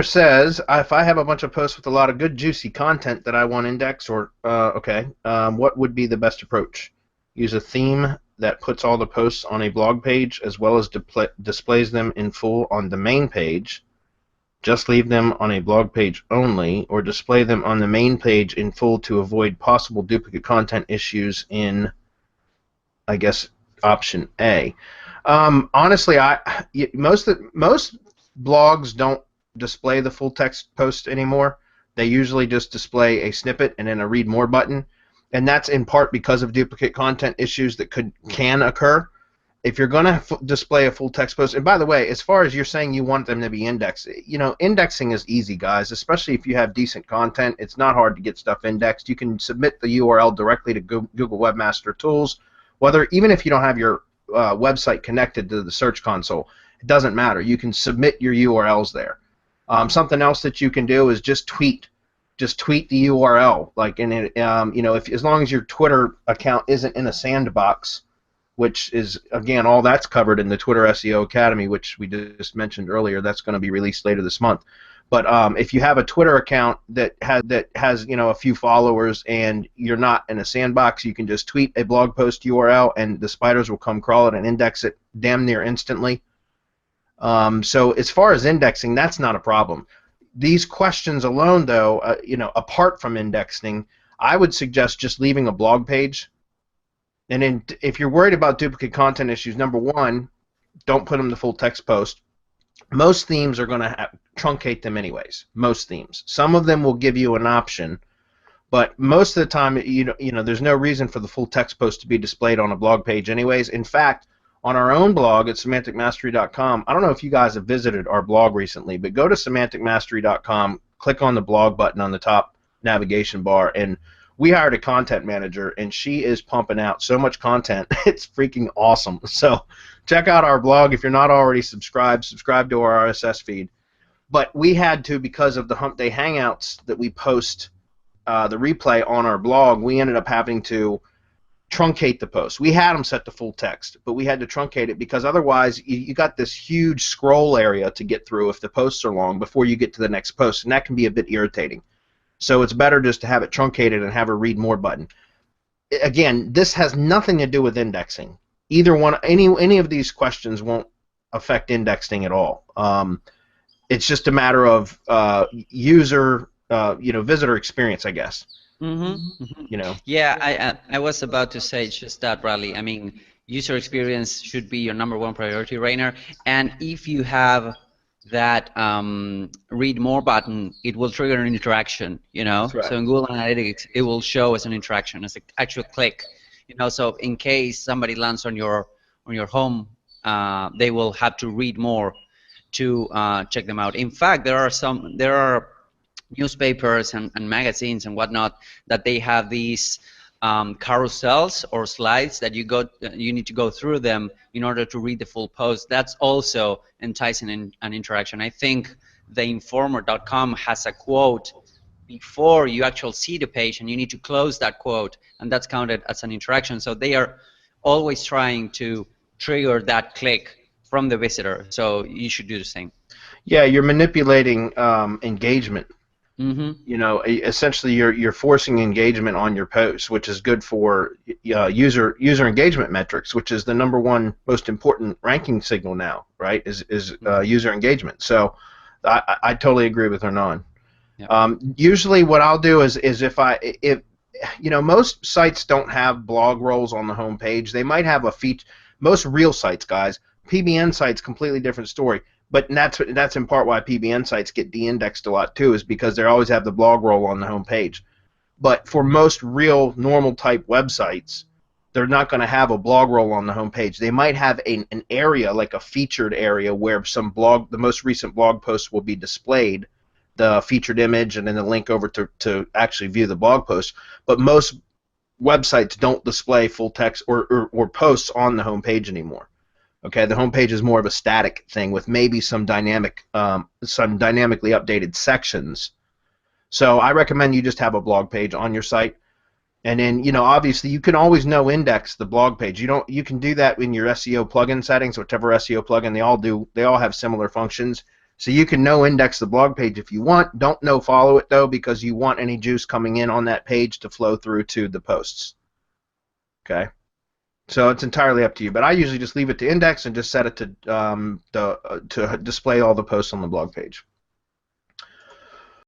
says, if I have a bunch of posts with a lot of good, juicy content that I want index, what would be the best approach? Use a theme that puts all the posts on a blog page as well as displays them in full on the main page. Just leave them on a blog page only, or display them on the main page in full to avoid possible duplicate content issues in, I guess, option A. Honestly, most blogs don't display the full text post anymore. They usually just display a snippet and then a read more button, and that's in part because of duplicate content issues that can occur. If you're going to display a full text post, and by the way, as far as you're saying you want them to be indexed, indexing is easy, guys, especially if you have decent content. It's not hard to get stuff indexed. You can submit the URL directly to Google Webmaster Tools, even if you don't have your website connected to the Search Console. It doesn't matter. You can submit your URLs there. Something else that you can do is just tweet the URL, as long as your Twitter account isn't in a sandbox, which is, again, all that's covered in the Twitter SEO Academy, which we just mentioned earlier. That's going to be released later this month. But if you have a Twitter account that has a few followers and you're not in a sandbox, you can just tweet a blog post URL and the spiders will come crawl it and index it damn near instantly. So as far as indexing, that's not a problem. These questions alone, though, apart from indexing, I would suggest just leaving a blog page. And if you're worried about duplicate content issues, number one, don't put them to full text post. Most themes are going to truncate them anyways. Most themes. Some of them will give you an option, but most of the time, there's no reason for the full text post to be displayed on a blog page anyways. In fact, on our own blog at semanticmastery.com, I don't know if you guys have visited our blog recently, but go to semanticmastery.com, click on the blog button on the top navigation bar, and we hired a content manager, and she is pumping out so much content. It's freaking awesome. So check out our blog. If you're not already subscribe to our RSS feed. But we had to, because of the Hump Day Hangouts that we post the replay on our blog, we ended up having to truncate the post. We had them set to full text, but we had to truncate it because otherwise you got this huge scroll area to get through if the posts are long before you get to the next post, and that can be a bit irritating. So it's better just to have it truncated and have a read more button. Again, this has nothing to do with indexing. Either one, any of these questions won't affect indexing at all. It's just a matter of visitor experience, I guess. Mm-hmm. Yeah, I was about to say just that, Bradley. I mean, user experience should be your #1 priority, Rainer. And if you have that read more button, it will trigger an interaction, Right. So in Google Analytics, it will show as an interaction, as an actual click, So in case somebody lands on your home, they will have to read more to check them out. In fact, there are newspapers and magazines and whatnot that they have these carousels or slides that you need to go through them in order to read the full post. That's also enticing an interaction. I think theinformer.com has a quote before you actually see the page, and you need to close that quote, and that's counted as an interaction. So they are always trying to trigger that click from the visitor. So you should do the same. Yeah, you're manipulating engagement. Mm-hmm. Essentially you're forcing engagement on your posts, which is good for user engagement metrics, which is the #1 most important ranking signal now, right? Is user engagement. So I totally agree with Hernan. Yep. Usually what I'll do is if most sites don't have blog rolls on the home page. They might have a feature. Most real sites, guys, PBN sites, completely different story. But that's in part why PBN sites get de-indexed a lot too, is because they always have the blog roll on the home page. But for most real normal type websites, they're not going to have a blog roll on the home page. They might have an area, like a featured area, where the most recent blog posts will be displayed, the featured image, and then the link over to actually view the blog post. But most websites don't display full text or posts on the home page anymore. Okay, the home page is more of a static thing with maybe some dynamically updated sections. So I recommend you just have a blog page on your site, and then obviously you can always index the blog page. You can do that in your SEO plugin settings, whatever SEO plugin they all do. They all have similar functions. So you can no index the blog page if you want. Don't no follow it though, because you want any juice coming in on that page to flow through to the posts. Okay. So it's entirely up to you, but I usually just leave it to index and just set it to display all the posts on the blog page.